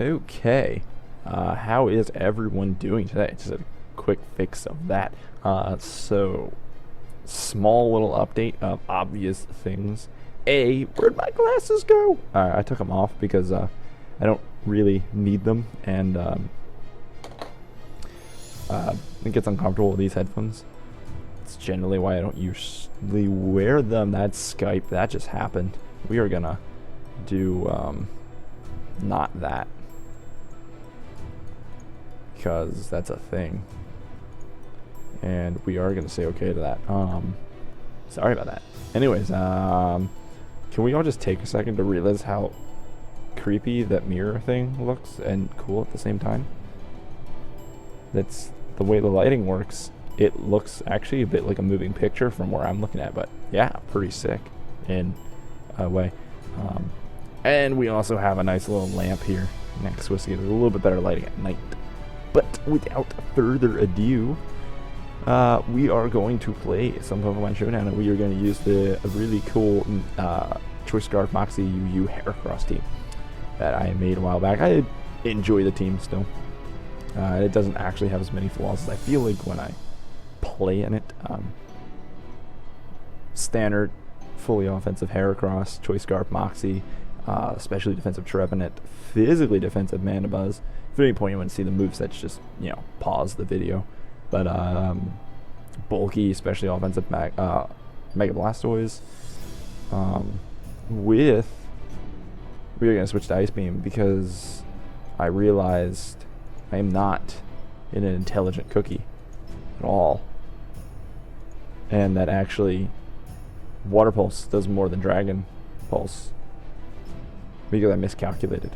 Okay. How is everyone doing today? Just a quick fix of that. So, small little update of obvious things. Where'd my glasses go? I took them off because I don't really need them, and it gets uncomfortable with these headphones. It's generally why I don't usually wear them. That's Skype. That just happened. We are gonna do not that, because that's a thing, and we are gonna say okay to that. Sorry about that. Anyways, can we all just take a second to realize how creepy that mirror thing looks and cool at the same time? That's the way the lighting works. It looks actually a bit like a moving picture from where I'm looking at, but yeah, pretty sick in a way. And we also have a nice little lamp here next to us to get a little bit better lighting at night. But without further ado, we are going to play some Pokemon Showdown, and we are going to use the really cool Choice Scarf Moxie UU Heracross team that I made a while back. I enjoy the team still. It doesn't actually have as many flaws as I feel like when I play in it. Standard, fully offensive Heracross, Choice Scarf Moxie, especially defensive Trevenant, physically defensive Mandibuzz. If at any point you want to see the movesets, just, pause the video. But bulky, especially offensive Mega Blastoise. We're going to switch to Ice Beam because I realized I am not an intelligent cookie at all. And that actually Water Pulse does more than Dragon Pulse, because I miscalculated.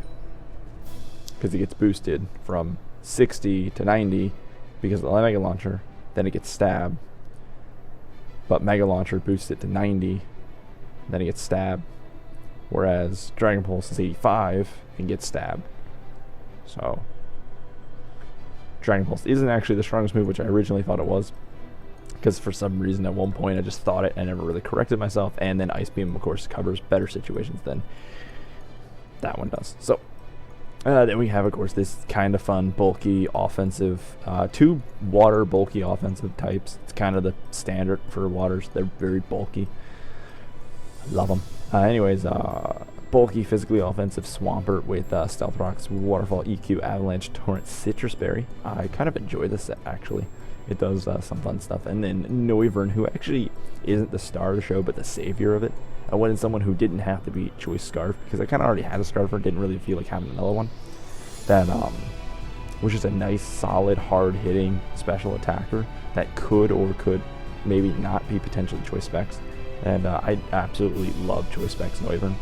Because it gets boosted from 60 to 90 because of the Mega Launcher, then it gets Stab. But Mega Launcher boosts it to 90, then it gets Stab. Whereas Dragon Pulse is 85 and gets Stab. So, Dragon Pulse isn't actually the strongest move, which I originally thought it was. Because for some reason at one point I just thought it and never really corrected myself. And then Ice Beam, of course, covers better situations than that one does. So, then we have, of course, this kind of fun, bulky, offensive, two water bulky offensive types. It's kind of the standard for waters. They're very bulky. I love them. Anyways, bulky, physically offensive Swampert with Stealth Rocks, Waterfall, EQ, Avalanche, Torrent, Citrus Berry. I kind of enjoy this set, actually. It does some fun stuff. And then Noivern, who actually isn't the star of the show, but the savior of it. I wanted someone who didn't have to be Choice Scarf, because I kind of already had a Scarf and didn't really feel like having another one. That was just a nice, solid, hard-hitting special attacker that could or could maybe not be potentially Choice Specs. And I absolutely love Choice Specs Noivern.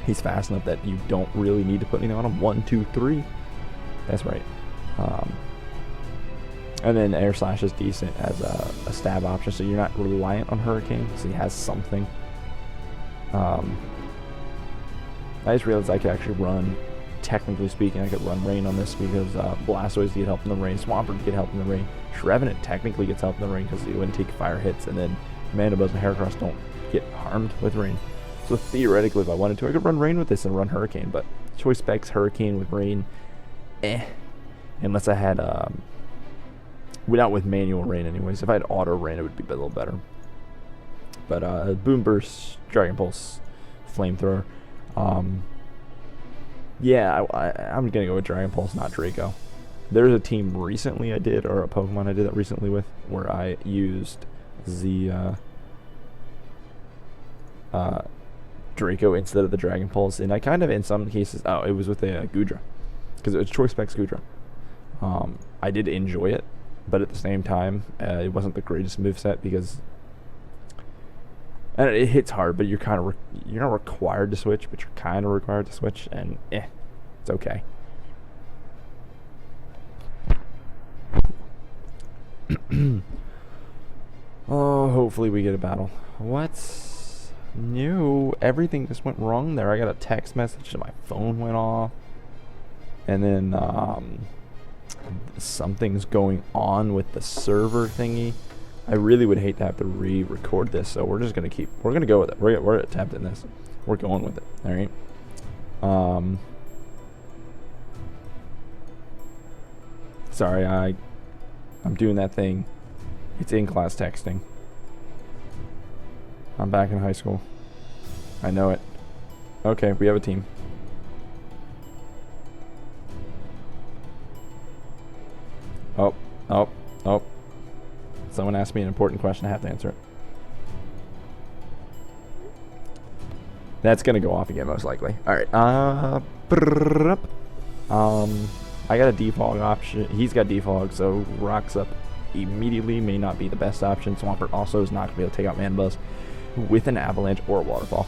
He's fast enough that you don't really need to put anything on him. 1, 2, 3. That's right. And then Air Slash is decent as a stab option, so you're not reliant on Hurricane, so he has something. I just realized I could actually run, technically speaking, I could run Rain on this because Blastoise get help in the rain, Swampert get help in the rain, Trevenant technically gets help in the rain because it wouldn't take fire hits, and then Mandibuzz and Heracross don't get harmed with rain. So theoretically, if I wanted to, I could run Rain with this and run Hurricane, but Choice Specs Hurricane with Rain, unless I had, without with manual Rain anyways. If I had auto Rain, it would be a little better. But Boom Burst, Dragon Pulse, Flamethrower. Yeah, I'm gonna go with Dragon Pulse, not Draco. There's a team recently I did, or a Pokemon I did that recently with, where I used the Draco instead of the Dragon Pulse, and I kind of, in some cases, it was with a Goodra, because it was Choice Specs Goodra. I did enjoy it, but at the same time, it wasn't the greatest moveset because. And it hits hard, but you're not required to switch, but you're kind of required to switch, and it's okay. Oh, hopefully we get a battle. What's new? Everything just went wrong there. I got a text message and my phone went off, and then something's going on with the server thingy. I really would hate to have to re-record this, so we're just gonna go with it. We're attempting this. We're going with it. All right. Sorry, I'm doing that thing. It's in-class texting. I'm back in high school. I know it. Okay, we have a team. Oh. Someone asked me an important question. I have to answer it. That's going to go off again, most likely. Alright, I got a defog option. He's got defog, so rocks up immediately may not be the best option. Swampert also is not going to be able to take out Man Buzz with an avalanche or a waterfall.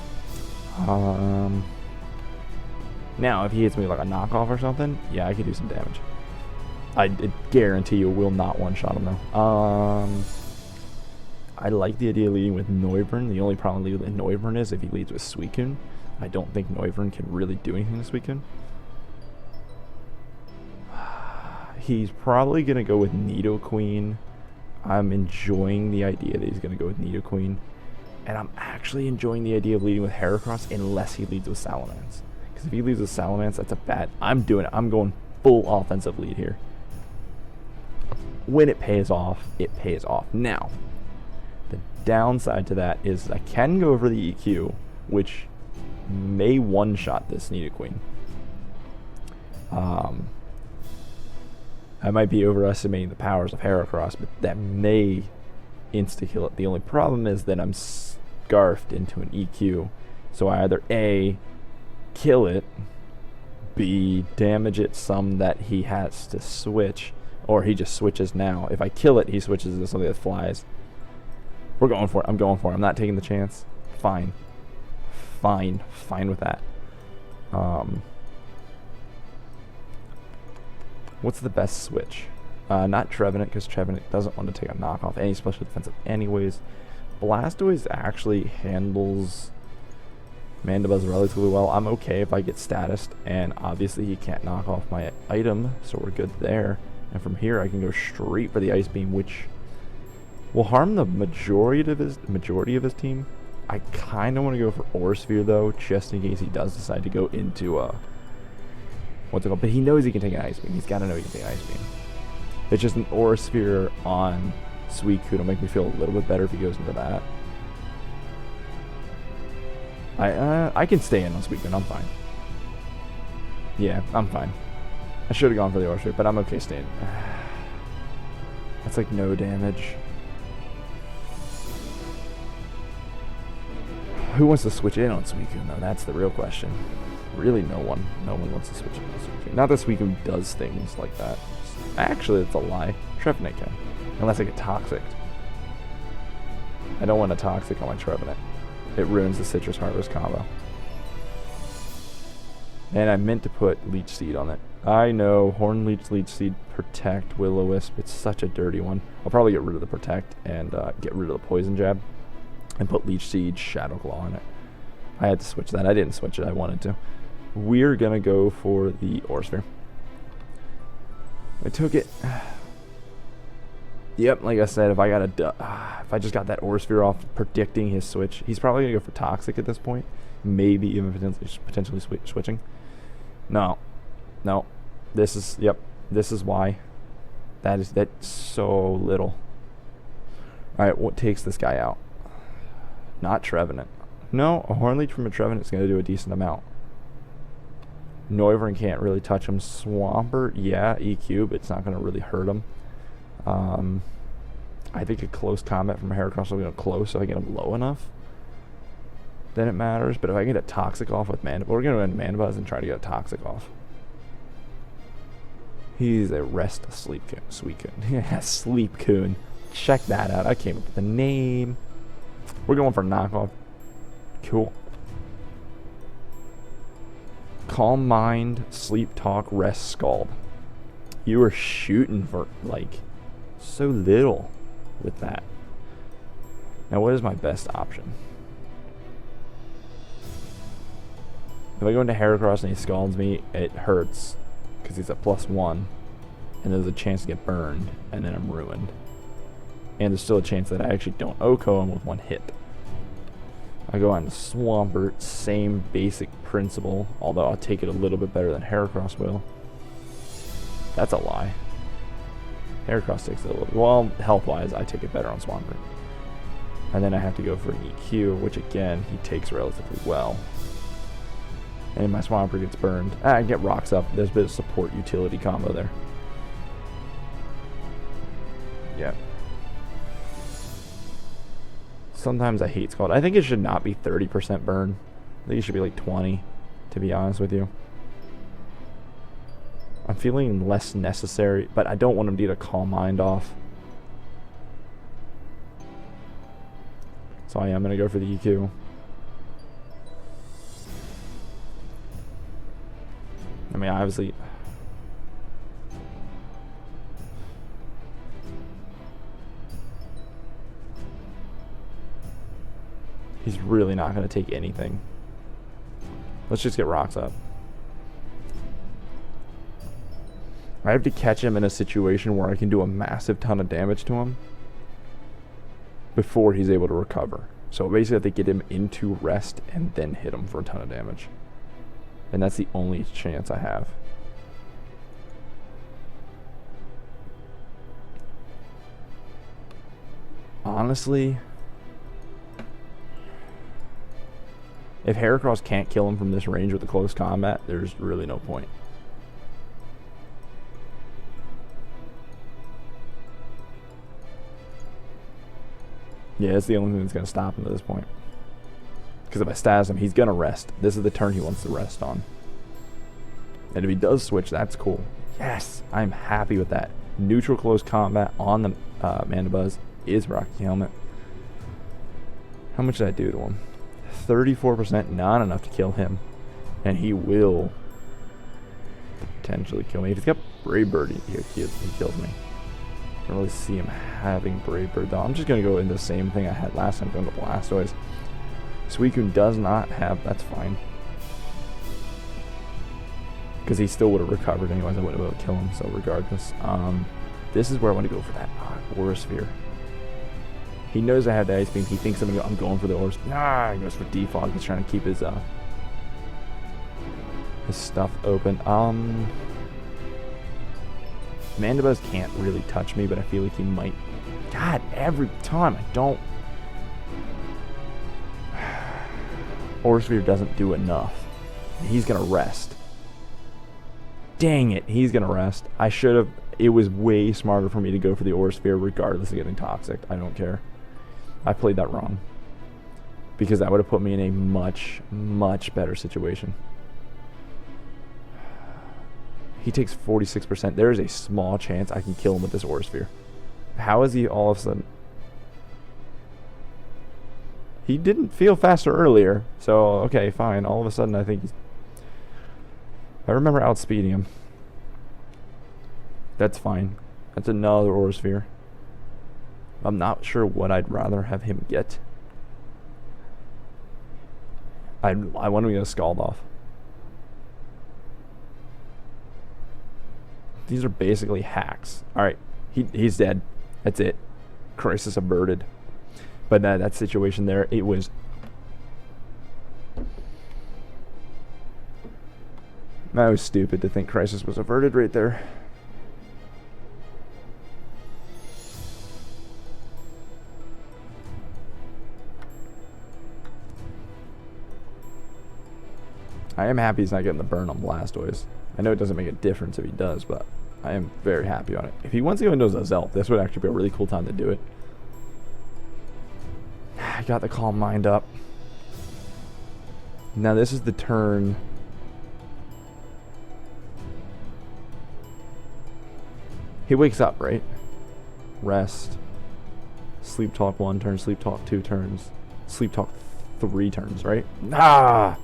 Now, if he hits me like a knockoff or something, yeah, I could do some damage. I guarantee you will not one-shot him, though. I like the idea of leading with Noivern. The only problem with Noivern is if he leads with Suicune. I don't think Noivern can really do anything to Suicune. He's probably going to go with Nidoqueen. I'm enjoying the idea that he's going to go with Nidoqueen. And I'm actually enjoying the idea of leading with Heracross unless he leads with Salamence. Because if he leads with Salamence, that's a bad... I'm doing it. I'm going full offensive lead here. When it pays off, it pays off. Now, the downside to that is I can go over the EQ, which may one-shot this Nidoqueen. I might be overestimating the powers of Heracross, but that may insta-kill it. The only problem is that I'm scarfed into an EQ. So I either A, kill it, B, damage it some that he has to switch, or he just switches now. If I kill it, he switches to something that flies. We're going for it. I'm going for it. I'm not taking the chance. Fine with that. What's the best switch? Not Trevenant, because Trevenant doesn't want to take a knockoff any special defensive anyways. Blastoise actually handles Mandibuzz relatively well. I'm okay if I get statused, and obviously he can't knock off my item, so we're good there. And from here I can go straight for the Ice Beam, which will harm the majority of his team. I kind of want to go for Aura Sphere though, just in case he does decide to go into what's it called? But he knows he can take an Ice Beam. He's got to know he can take an Ice Beam. It's just an Aura Sphere on Suicune will make me feel a little bit better if he goes into that. I can stay in on Suicune. I'm fine. Yeah, I'm fine. I should have gone for the Aura Sphere, but I'm okay staying. That's like no damage. Who wants to switch in on Suicune though? That's the real question. Really, no one. No one wants to switch in on Suicune. Not that Suicune does things like that. Actually, it's a lie. Trevenant can. Unless I get Toxic. I don't want a Toxic on my Trevenant. It ruins the Citrus Harvest combo. And I meant to put Leech Seed on it. I know, Horn Leech, Leech Seed, Protect, Will-O-Wisp. It's such a dirty one. I'll probably get rid of the Protect and get rid of the Poison Jab. And put Leech Seed, Shadow Claw on it. I had to switch that. I didn't switch it. I wanted to. We're going to go for the Aura Sphere. I took it. Yep, like I said, if I just got that Aura Sphere off, predicting his switch, he's probably gonna go for Toxic at this point. Maybe even potentially switching. No. This is why. That's so little. All right, what takes this guy out? Not Trevenant. No, a Horn Leech from a Trevenant is gonna do a decent amount. Noivern can't really touch him. Swampert, yeah, EQ, but it's not gonna really hurt him. I think a close combat from Heracross will be close, so I get him low enough. Then it matters. But if I get a Toxic off with Mandibuzz, we're going to end Mandibuzz and try to get a Toxic off. He's a rest asleep Suicune. Yeah, Sleepcoon. Check that out. I came up with the name. We're going for knockoff. Cool. Calm Mind, Sleep Talk, Rest Scald. You were shooting for, like, so little with that. Now, what is my best option? If I go into Heracross and he scalds me, it hurts because he's at +1, and there's a chance to get burned, and then I'm ruined. And there's still a chance that I actually don't OHKO him with one hit. I go on to Swampert, same basic principle, although I'll take it a little bit better than Heracross will. That's a lie. Heracross takes it a little bit. Well, health-wise, I take it better on Swampert. And then I have to go for an EQ, which again, he takes relatively well. And my Swampert gets burned. I get rocks up. There's a bit of support utility combo there. Yeah. Sometimes I hate Scald. I think it should not be 30% burn. I think it should be like 20, to be honest with you. I'm feeling less necessary, but I don't want him to get a Calm Mind off. So I am going to go for the EQ. I mean, obviously... He's really not going to take anything. Let's just get rocks up. I have to catch him in a situation where I can do a massive ton of damage to him before he's able to recover. So basically I have to get him into rest and then hit him for a ton of damage. And that's the only chance I have. Honestly, if Heracross can't kill him from this range with a close combat, there's really no point. Yeah, it's the only thing that's going to stop him at this point. Because if I stas him, he's going to rest. This is the turn he wants to rest on. And if he does switch, that's cool. Yes, I'm happy with that. Neutral close combat on the Mandibuzz is Rocky Helmet. How much did I do to him? 34%, not enough to kill him. And he will potentially kill me. If he's got Brave Bird, he kills me. I don't really see him having Brave Bird though. I'm just going to go into the same thing I had last time, going to Blastoise. Suicune does not have, that's fine. Because he still would have recovered anyways, I wouldn't have been able to kill him, so regardless. This is where I want to go for that Aura Sphere. He knows I have the Ice Beam, he thinks I'm going for the Aura Sphere. Nah, he goes for Defog, he's trying to keep his stuff open. Mandibuzz can't really touch me, but I feel like he might. God, every time I don't. Aura Sphere doesn't do enough. He's going to rest. Dang it, he's going to rest. I should have. It was way smarter for me to go for the Aura Sphere regardless of getting Toxic. I don't care. I played that wrong. Because that would have put me in a much, much better situation. He takes 46%. There is a small chance I can kill him with this Aura Sphere. How is he all of a sudden? He didn't feel faster earlier. So, okay, fine. All of a sudden, I think he's... I remember outspeeding him. That's fine. That's another Aura Sphere. I'm not sure what I'd rather have him get. I want him to get a Scald off. These are basically hacks. Alright, he's dead. That's it. Crisis averted. But that situation there, it was... That was stupid to think Crisis was averted right there. I am happy he's not getting the burn on Blastoise. I know it doesn't make a difference if he does, but I am very happy on it. If he wants to go into Zelf, this would actually be a really cool time to do it. I got the Calm Mind up. Now this is the turn. He wakes up, right? Rest. Sleep Talk 1 turn, Sleep Talk 2 turns, Sleep Talk 3 turns, right? Ah!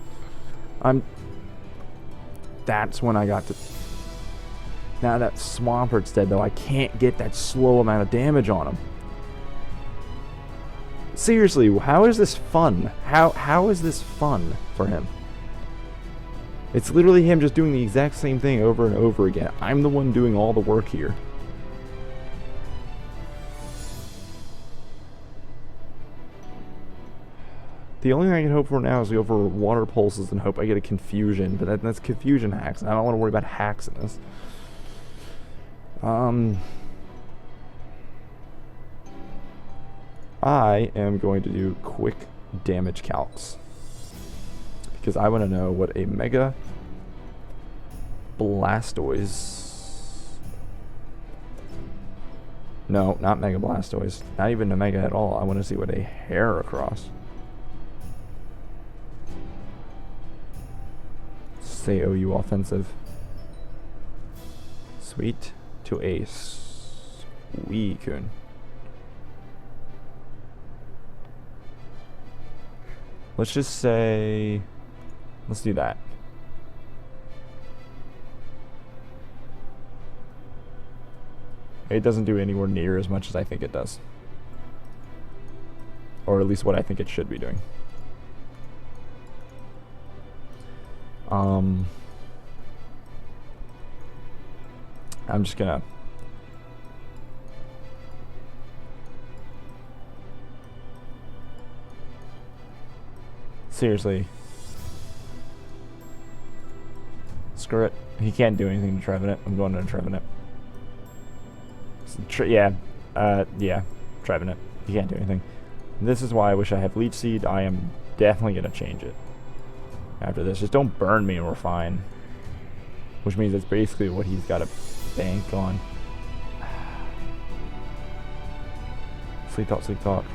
That's when I got to... Now that Swampert's dead, though, I can't get that slow amount of damage on him. Seriously, how is this fun? How is this fun for him? It's literally him just doing the exact same thing over and over again. I'm the one doing all the work here. The only thing I can hope for now is to go for Water Pulses and hope I get a Confusion, but that's Confusion hacks, and I don't want to worry about hacks in this. I am going to do quick damage calcs because I want to know what a Mega Blastoise. No, not Mega Blastoise. Not even a Mega at all. I want to see what a Heracross. Say OU offensive. Sweet to a Suicune. Let's just say, let's do that. It doesn't do anywhere near as much as I think it does. Or at least what I think it should be doing. I'm just gonna seriously, screw it. He can't do anything to Trevenant. I'm going to Trevenant. Yeah, Trevenant. He can't do anything. This is why I wish I had Leech Seed. I am definitely gonna change it after this. Just don't burn me and we're fine. Which means that's basically what he's got to bank on. Sleep Talk, Sleep Talk.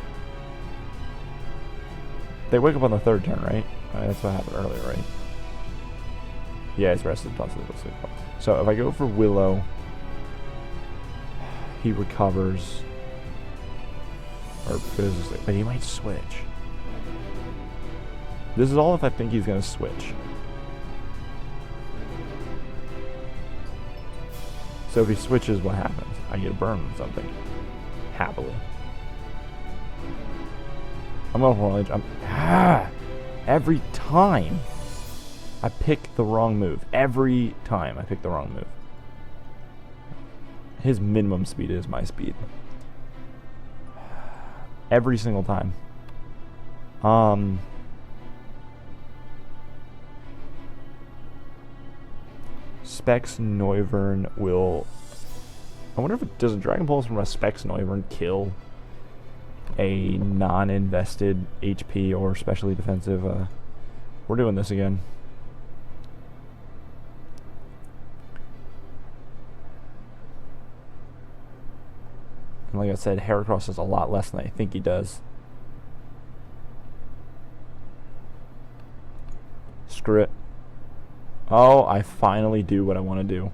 They wake up on the third turn, right? That's what happened earlier, right? Yeah, it's rest, Sleep Talk, Sleep Talk, Sleep Talk. So if I go for Willow, he recovers. Or goes to sleep. But he might switch. This is all if I think he's going to switch. So if he switches, what happens? I get a burn on something. Happily. I'm going for edge. Every time I pick the wrong move. Every time I pick the wrong move. His minimum speed is my speed. Every single time. Specs Noivern will... I wonder if it does a Dragon Pulse from a Specs Noivern kill a non-invested HP or specially defensive. We're doing this again. And like I said, Heracross is a lot less than I think he does. Screw it. Oh, I finally do what I want to do.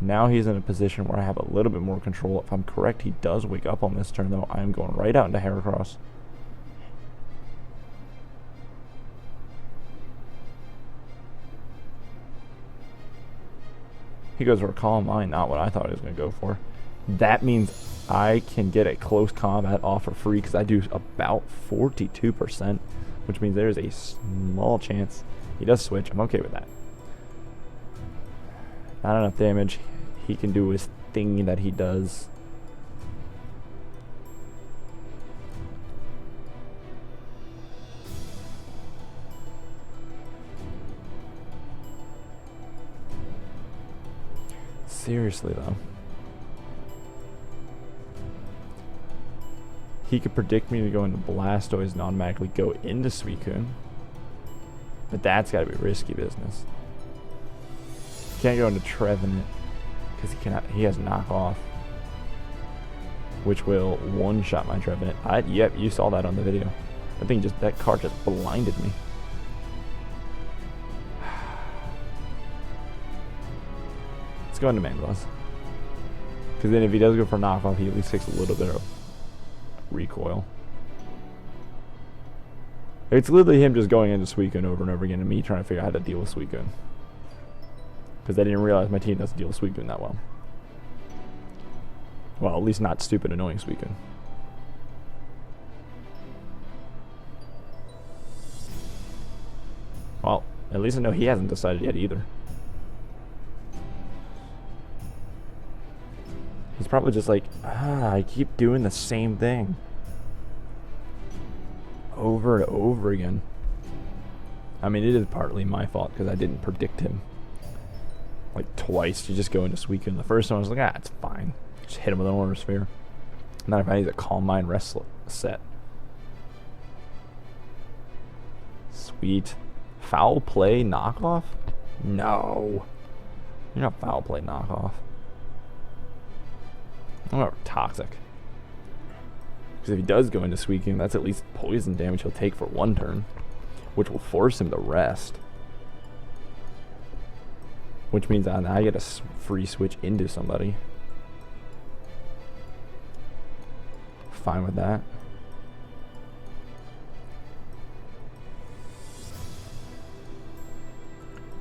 Now he's in a position where I have a little bit more control. If I'm correct, he does wake up on this turn, though. I am going right out into Heracross. He goes for a Calm Mind, not what I thought he was going to go for. That means I can get a close combat off for free because I do about 42%, which means there's a small chance he does switch. I'm okay with that. Not enough damage. He can do his thing that he does. Seriously, though. He could predict me to go into Blastoise and automatically go into Suicune. But that's got to be risky business. Can't go into Trevenant because he has knockoff, which will one-shot my Trevenant. Yep, you saw that on the video. That card just blinded me. Let's go into Manglaws. Because then if he does go for knockoff, he at least takes a little bit of recoil. It's literally him just going into Suicune over and over again and me trying to figure out how to deal with Suicune. Because I didn't realize my team doesn't deal with Suicune that well. Well, at least not stupid, annoying Suicune. Well, at least I know he hasn't decided yet either. He's probably just like, I keep doing the same thing. Over and over again. I mean, it is partly my fault because I didn't predict him. Like twice to just go into Suicune. The first one I was like, it's fine. Just hit him with an Aura Sphere. Not if I need a Calm Mind rest set. Sweet. Foul play knockoff? No. You're not foul play knockoff. I'm not toxic. Because if he does go into Sweet Game, that's at least poison damage he'll take for one turn, which will force him to rest. Which means I get a free switch into somebody. Fine with that.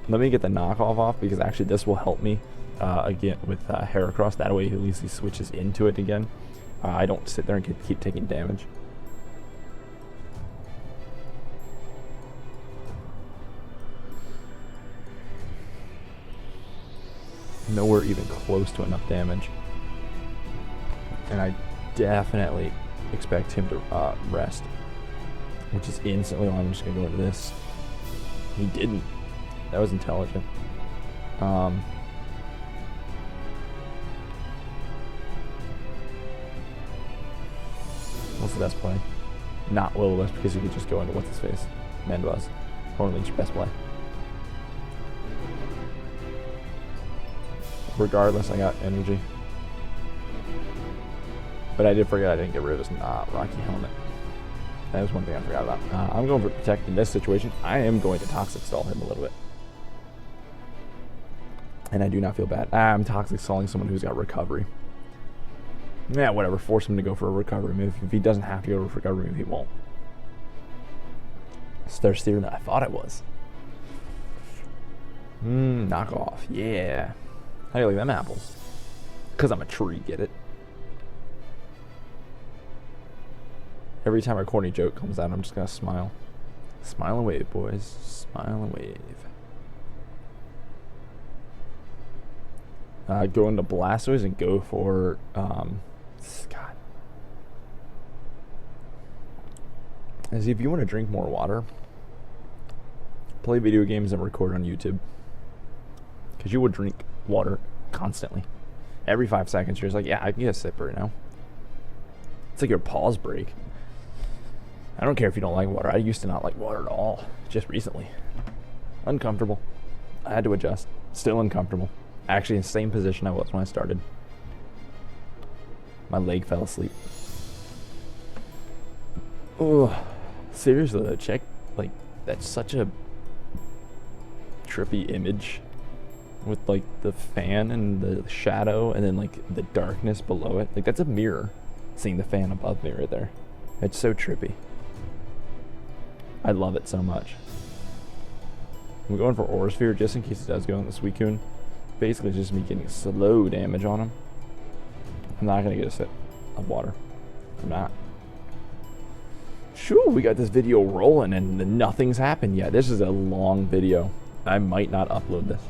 Let me get the knockoff off, because actually this will help me again with Heracross. That way at least he switches into it again. I don't sit there and keep taking damage. Nowhere even close to enough damage. And I definitely expect him to rest. Which is instantly why I'm just going to go into this. He didn't. That was intelligent. What's the best play? Not Will-O-Wisp, because you could just go into what's his face. Mandibuzz. Hornleech, best play. Regardless, I got energy. But I did forget I didn't get rid of his Rocky Helmet. That was one thing I forgot about. I'm going for Protect in this situation. I am going to Toxic Stall him a little bit. And I do not feel bad. I'm Toxic Stalling someone who's got Recovery. Yeah, whatever. Force him to go for a Recovery move. If he doesn't have to go to a Recovery move, he won't. It's thirstier than I thought it was. Knock off. Yeah. How do you like them apples? Because I'm a tree, get it? Every time a corny joke comes out, I'm just going to smile. Smile and wave, boys. Smile and wave. Go into Blastoise and go for, God. As if you want to drink more water, play video games and record on YouTube. Because you would drink water constantly. Every 5 seconds, you're just like, yeah, I can get a sip right now. It's like your pause break. I don't care if you don't like water. I used to not like water at all. Just recently. Uncomfortable. I had to adjust. Still uncomfortable. Actually in the same position I was when I started. My leg fell asleep. Oh, seriously though, check, like, that's such a trippy image. With like the fan and the shadow and then like the darkness below it. Like that's a mirror. Seeing the fan above me right there. It's so trippy. I love it so much. I'm going for Aura Sphere just in case it does go on the Suicune. Basically just me getting slow damage on him. I'm not going to get a sip of water. I'm not. Shoo, we got this video rolling and nothing's happened yet. This is a long video. I might not upload this.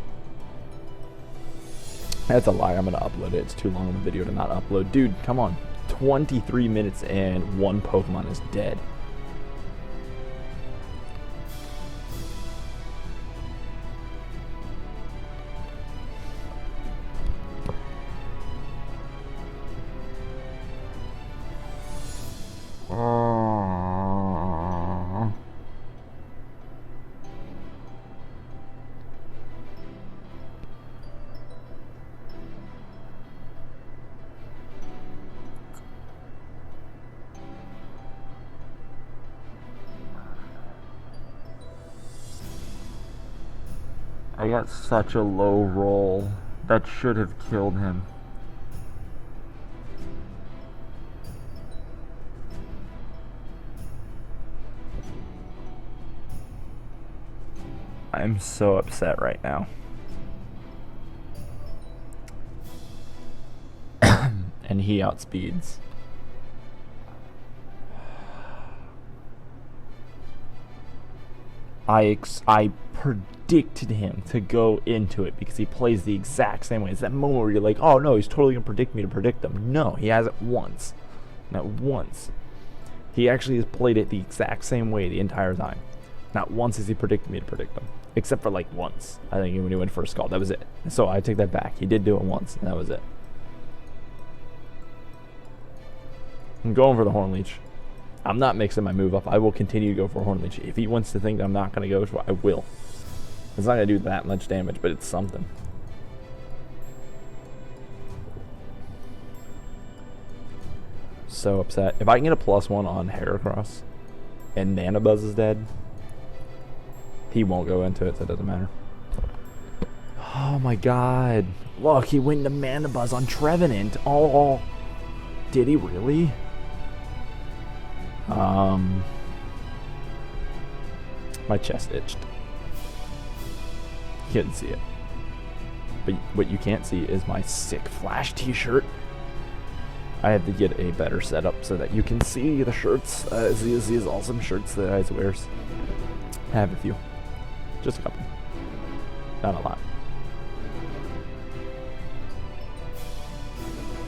That's a lie. I'm going to upload it. It's too long of a video to not upload. Dude, come on. 23 minutes and one Pokemon is dead. I got such a low roll. That should have killed him. I'm so upset right now. And he outspeeds. I predicted him to go into it because he plays the exact same way. It's that moment where you're like, oh no, he's totally gonna predict me to predict him. No, he has it once. Not once. He actually has played it the exact same way the entire time. Not once has he predicted me to predict him. Except for like once. I think when he went for a Scald. That was it. So I take that back. He did do it once, and that was it. I'm going for the Horn Leech. I'm not mixing my move up. I will continue to go for Horn Leech. If he wants to think I'm not going to go for it, I will. It's not going to do that much damage, but it's something. So upset. If I can get a +1 on Heracross and Nanobuzz is dead, he won't go into it, so it doesn't matter. Oh my god. Look, he went into Nanobuzz on Trevenant. Oh, did he really? My chest itched. You couldn't see it. But what you can't see is my sick Flash t-shirt. I have to get a better setup so that you can see the shirts. These awesome shirts that Ice wears. I have a few. Just a couple. Not a lot.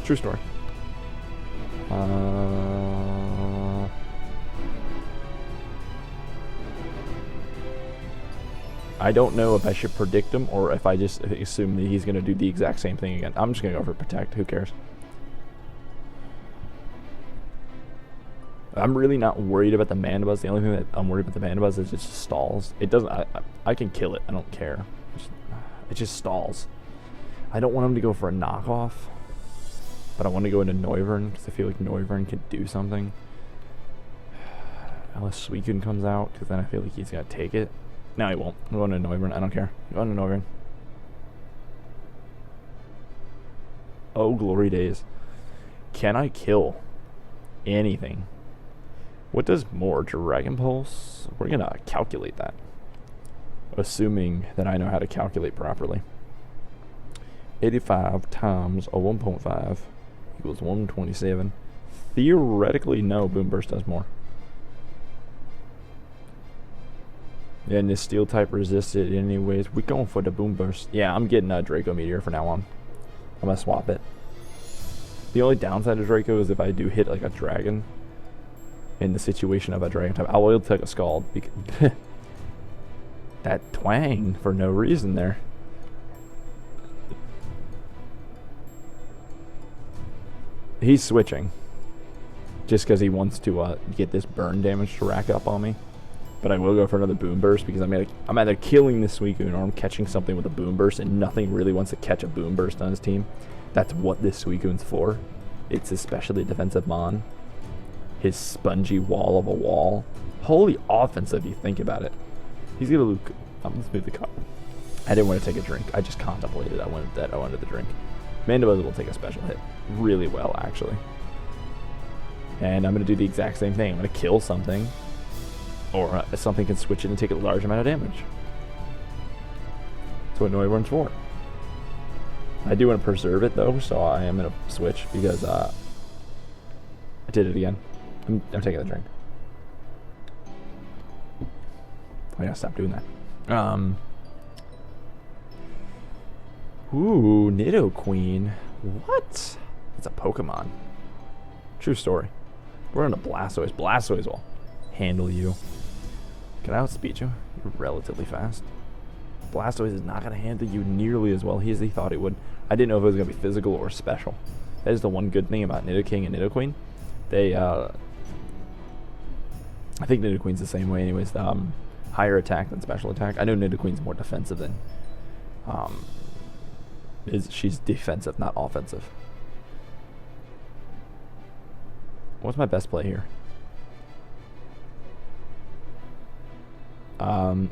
True story. I don't know if I should predict him or if I just assume that he's going to do the exact same thing again. I'm just going to go for Protect. Who cares? I'm really not worried about the Mandibuzz. The only thing that I'm worried about the Mandibuzz is it just stalls. It doesn't. I can kill it. I don't care. It just stalls. I don't want him to go for a knockoff, but I want to go into Noivern because I feel like Noivern can do something. Unless Suicune comes out, because then I feel like he's gonna take it. No, he won't. I'm going to Noivern. I don't care. I'm going to Noivern. Oh, glory days. Can I kill anything? What does more? Dragon Pulse? We're going to calculate that. Assuming that I know how to calculate properly. 85 times a 1.5 equals 127. Theoretically, no. Boom Burst does more. Yeah, and this steel type resisted anyways. We're going for the Boom Burst. Yeah, I'm getting a Draco Meteor for now on. I'm going to swap it. The only downside of Draco is if I do hit like a dragon in the situation of a dragon type, I will take a Scald. Because that twang for no reason there. He's switching. Just because he wants to get this burn damage to rack up on me. But I will go for another Boom Burst because I'm either killing this Suicune or I'm catching something with a Boom Burst, and nothing really wants to catch a Boom Burst on his team. That's what this Suicune's for. It's especially defensive mon. His spongy wall of a wall. Wholly offensive if you think about it. He's gonna Luke. Let's move the cup. I didn't want to take a drink. I just contemplated. I wanted the drink. Mandibuzz will take a special hit really well, actually. And I'm gonna do the exact same thing. I'm gonna kill something. Or something can switch it and take a large amount of damage. That's what Noivern's for. I do want to preserve it though, so I am going to switch because I did it again. I'm taking the drink. I gotta stop doing that. Ooh, Nidoqueen. What? It's a Pokemon. True story. We're on a Blastoise. Blastoise will handle you. Can I outspeed you? You're relatively fast. Blastoise is not going to handle you nearly as well as he thought it would. I didn't know if it was going to be physical or special. That is the one good thing about Nidoking and Nidoqueen. They, I think Nidoqueen's the same way anyways. Higher attack than special attack. I know Nidoqueen's more defensive than... she's defensive, not offensive. What's my best play here?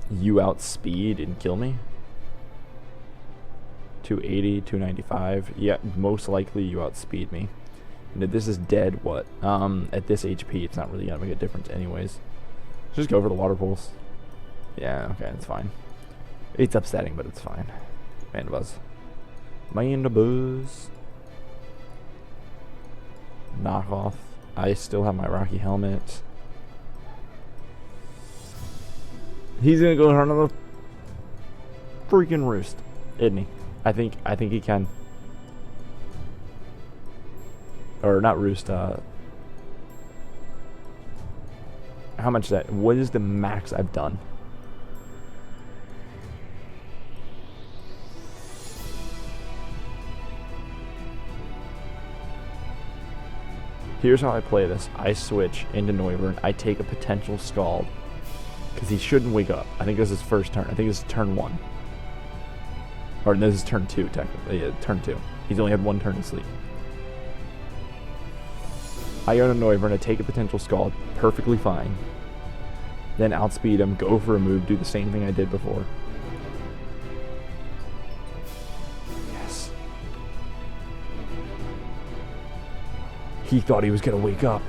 You outspeed and kill me. 280, 295. Yeah, most likely you outspeed me. And if this is dead, what? At this HP, it's not really gonna make a difference anyways. Just go for the water pulse. Yeah, okay, it's fine. It's upsetting, but it's fine. Mandibuzz. Mandibuzz. Knock off. I still have my Rocky Helmet. He's gonna go on the freaking roost, isn't he? I think he can. Or not roost. How much is that? What is the max I've done? Here's how I play this. I switch into Noivern. I take a potential Scald. Because he shouldn't wake up. I think this is his first turn. I think this is turn 1. Or this is turn 2, technically. Yeah, turn 2. He's only had 1 turn to sleep. I go to Noivern. I take a potential Scald. Perfectly fine. Then outspeed him. Go for a move. Do the same thing I did before. Yes. He thought he was going to wake up.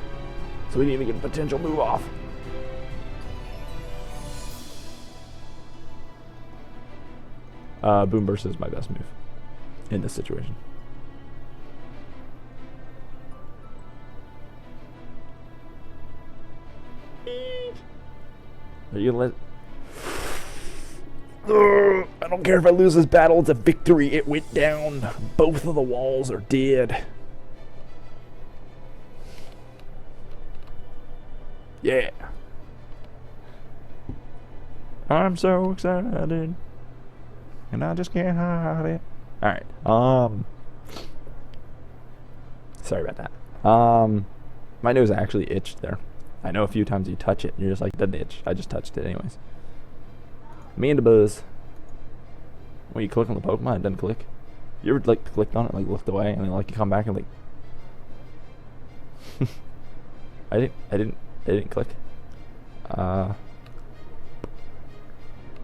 So he didn't even get a potential move off. Boom Burst is my best move in this situation. Are you gonna let... I don't care if I lose this battle. It's a victory. It went down. Both of the walls are dead. Yeah. I'm so excited. And I just can't hide it. Alright. Sorry about that. My nose actually itched there. I know a few times you touch it and you're just like, doesn't itch. I just touched it anyways. Me and the buzz. When you click on the Pokemon, it doesn't click. You ever like clicked on it, like looked away, and then like you come back and like I didn't click. I'm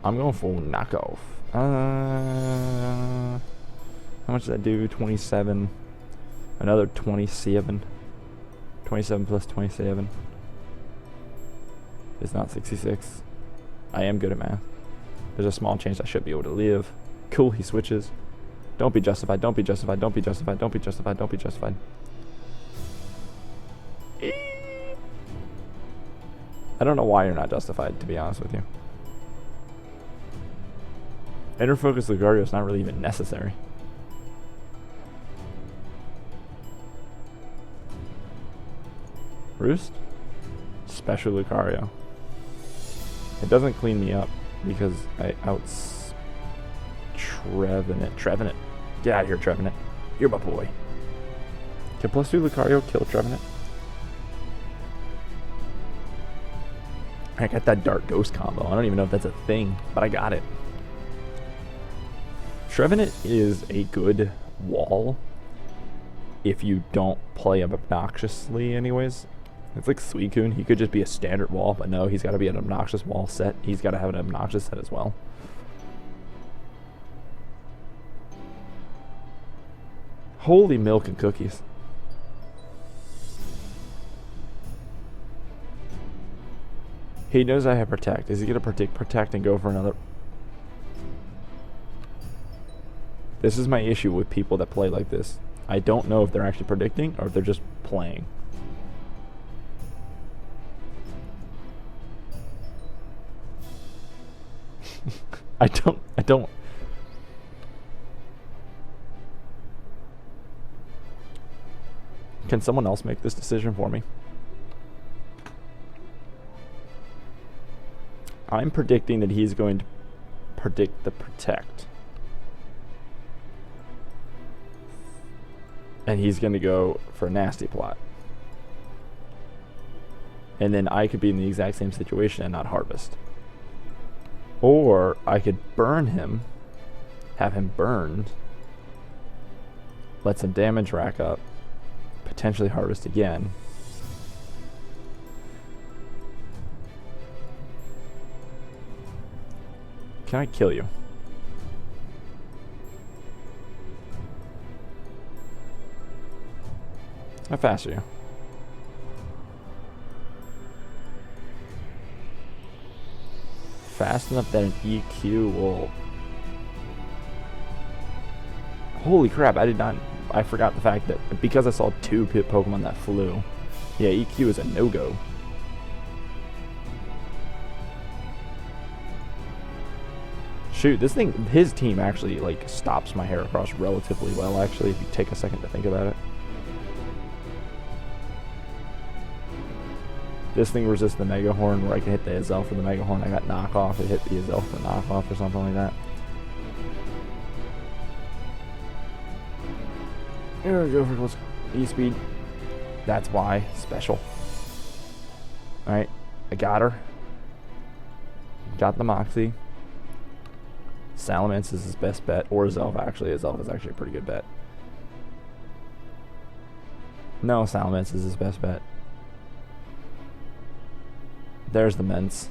going for knockoff. How much does that do? 27. Another 27. 27 plus 27 is not 66. I am good at math. There's a small chance I should be able to live. Cool, he switches. Don't be justified, don't be justified, don't be justified, don't be justified, don't be justified. I don't know why you're not justified, to be honest with you. Inner Focus Lucario is not really even necessary. Roost? Special Lucario. It doesn't clean me up because I outs Trevenant. Trevenant. Get out of here, Trevenant. You're my boy. Can +2 Lucario kill Trevenant? I got that Dark Ghost combo. I don't even know if that's a thing, but I got it. Trevenant is a good wall if you don't play him obnoxiously anyways. It's like Suicune. He could just be a standard wall, but no, he's got to be an obnoxious wall set. He's got to have an obnoxious set as well. Holy milk and cookies. He knows I have Protect. Is he going to protect and go for another? This is my issue with people that play like this. I don't know if they're actually predicting or if they're just playing. I don't. Can someone else make this decision for me? I'm predicting that he's going to predict the Protect. And he's going to go for a Nasty Plot. And then I could be in the exact same situation and not Harvest. Or I could burn him, have him burned, let some damage rack up, potentially Harvest again. Can I kill you? How fast are you? Fast enough that an EQ will... Holy crap, I forgot the fact that because I saw 2 Pokemon that flew. Yeah, EQ is a no-go. Shoot, this thing, his team actually like stops my Heracross relatively well actually, if you take a second to think about it. This thing resists the Mega Horn where I can hit the Azel for the Mega Horn. I got knockoff, it hit the Azel for knockoff or something like that. Here we go for E-Speed. That's why. Special. Alright. I got her. Got the Moxie. Salamence is his best bet. Or Zelf, actually. Zelf is actually a pretty good bet. No, Salamence is his best bet. There's the Mence.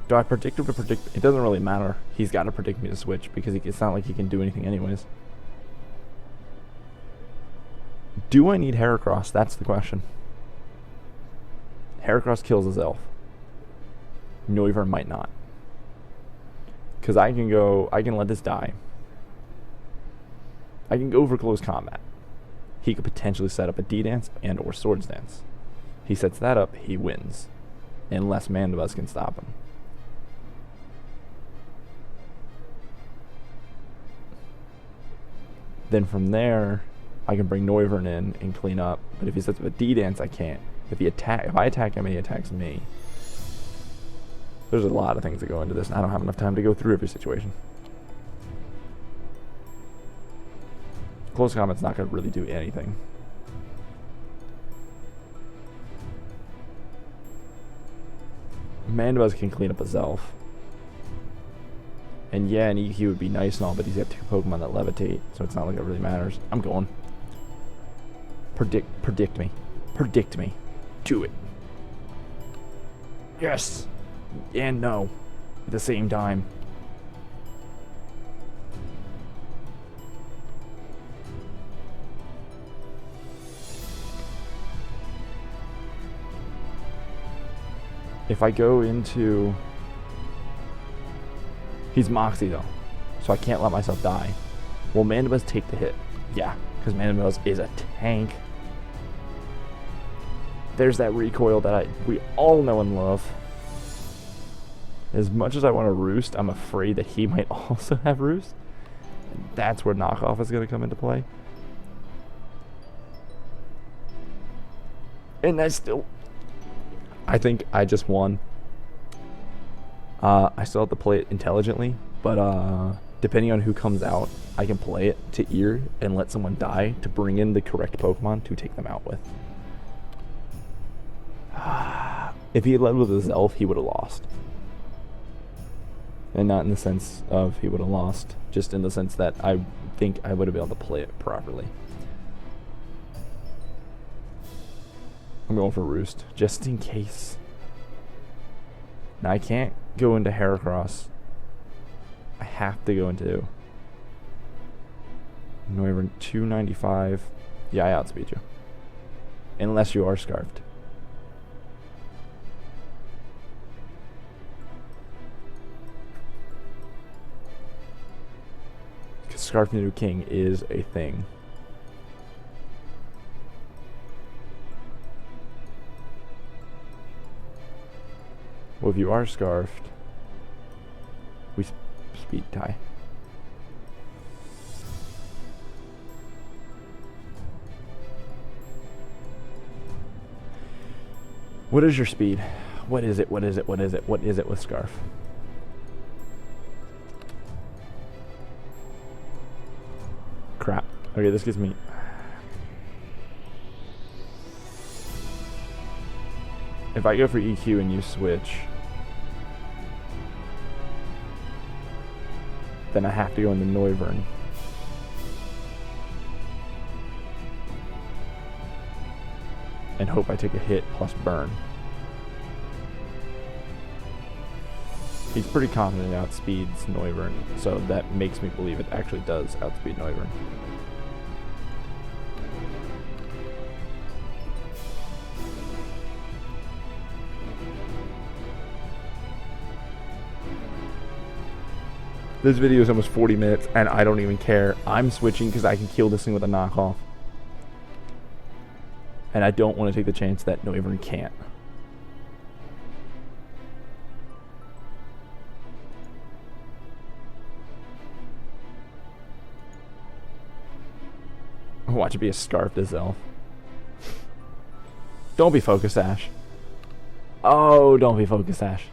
Do I predict him to predict? It doesn't really matter. He's got to predict me to switch because it's not like he can do anything anyways. Do I need Heracross? That's the question. Heracross kills his elf. Noivern might not. Because I can let this die. I can go for close combat. He could potentially set up a D-Dance and or Swords Dance. He sets that up, he wins. Unless Mandibuzz can stop him. Then from there, I can bring Noivern in and clean up. But if he sets up a D-Dance, I can't. If I attack him and he attacks me, there's a lot of things that go into this, and I don't have enough time to go through every situation. Close combat's not going to really do anything. Mandibuzz can clean up a Zelf. And yeah, an EQ would be nice and all, but he's got 2 Pokemon that levitate, so it's not like it really matters. I'm going. Predict me. Predict me. Do it. Yes! And no. At the same time. If I go into... He's Moxie though, so I can't let myself die. Will Mandibuzz take the hit? Yeah, because Mandibuzz is a tank. There's that recoil that we all know and love. As much as I want to Roost, I'm afraid that he might also have Roost. And that's where Knockoff is going to come into play. And I think I just won. I still have to play it intelligently, but depending on who comes out, I can play it to ear and let someone die to bring in the correct Pokemon to take them out with. If he had led with his elf, he would have lost. And not in the sense of he would have lost, just in the sense that I think I would have been able to play it properly. I'm going for Roost, just in case. Now I can't go into Heracross. I have to go into Noivern 295. Yeah, I outspeed you. Unless you are Scarfed. Because Scarfed Nidoking King is a thing. Well, if you are Scarfed, we speed tie. What is your speed? What is it? What is it? What is it? What is it with Scarf? Crap. Okay, this gives me... If I go for EQ and you switch, then I have to go into Noivern. And hope I take a hit plus burn. He's pretty confident it outspeeds Noivern, so that makes me believe it actually does outspeed Noivern. This video is almost 40 minutes, and I don't even care. I'm switching because I can kill this thing with a knockoff. And I don't want to take the chance that Noivern can't. Watch it be a Scarf to Zelf. Don't be Focus Sash. Oh, don't be Focus Sash.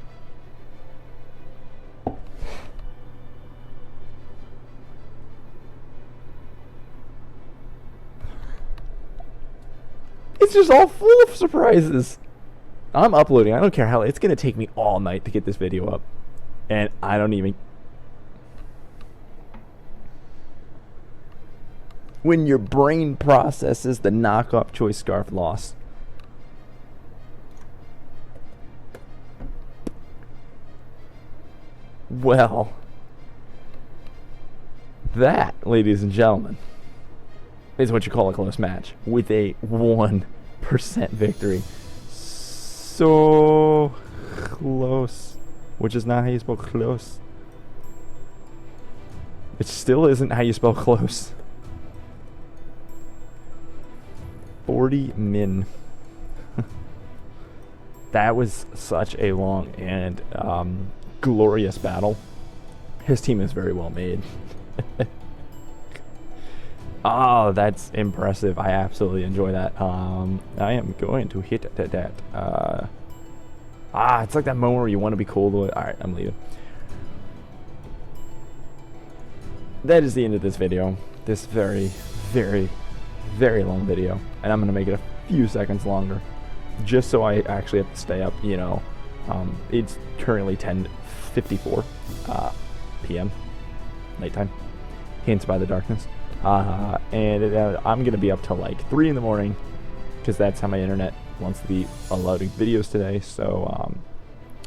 It's just all full of surprises. I'm uploading. I don't care how. It's going to take me all night to get this video up. And I don't even... When your brain processes the knockoff choice scarf loss. Well, that, ladies and gentlemen, is what you call a close match with a 1% victory. So close. Which is not how you spell close. It still isn't how you spell close. 40 min. That was such a long and glorious battle. His team is very well made. Oh, that's impressive. I absolutely enjoy that. I am going to hit that. It's like that moment where you want to be cold. Alright, I'm leaving. That is the end of this video. This very, very, very long video. And I'm going to make it a few seconds longer. Just so I actually have to stay up, you know. It's currently 10:54 p.m. Nighttime. Hints by the darkness. And I'm going to be up till like 3 in the morning. Because that's how my internet wants to be uploading videos today. So,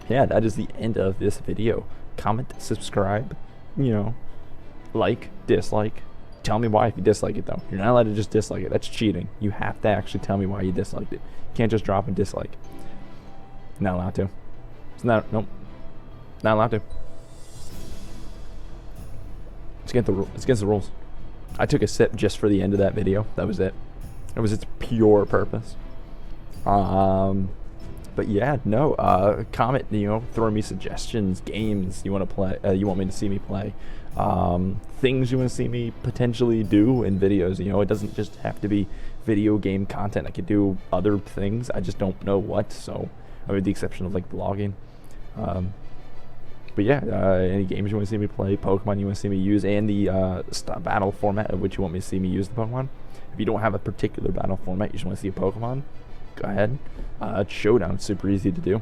yeah, that is the end of this video. Comment, subscribe, you know, like, dislike. Tell me why if you dislike it, though. You're not allowed to just dislike it. That's cheating. You have to actually tell me why you disliked it. You can't just drop a dislike. Not allowed to. It's not, nope. Not allowed to. It's against the rules. I took a sip just for the end of that video. That was it. It was its pure purpose. But yeah, no. Comment, you know, throw me suggestions, games you want to play, you want me to see me play, things you want to see me potentially do in videos. You know, it doesn't just have to be video game content. I could do other things. I just don't know what. So, with the exception of like vlogging. But yeah, any games you want to see me play, Pokemon you want to see me use, and the battle format of which you want me to see me use the Pokemon. If you don't have a particular battle format, you just want to see a Pokemon, go ahead. Showdown, super easy to do.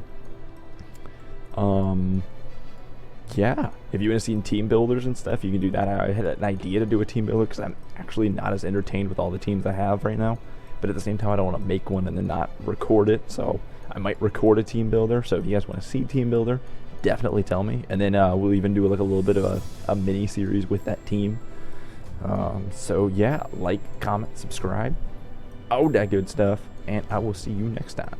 Yeah, if you want to see team builders and stuff, you can do that. I had an idea to do a team builder because I'm actually not as entertained with all the teams I have right now. But at the same time, I don't want to make one and then not record it. So I might record a team builder. So if you guys want to see team builder, definitely tell me. And then we'll even do like a little bit of a mini series with that team. So yeah, like, comment, subscribe, all that good stuff, and I will see you next time.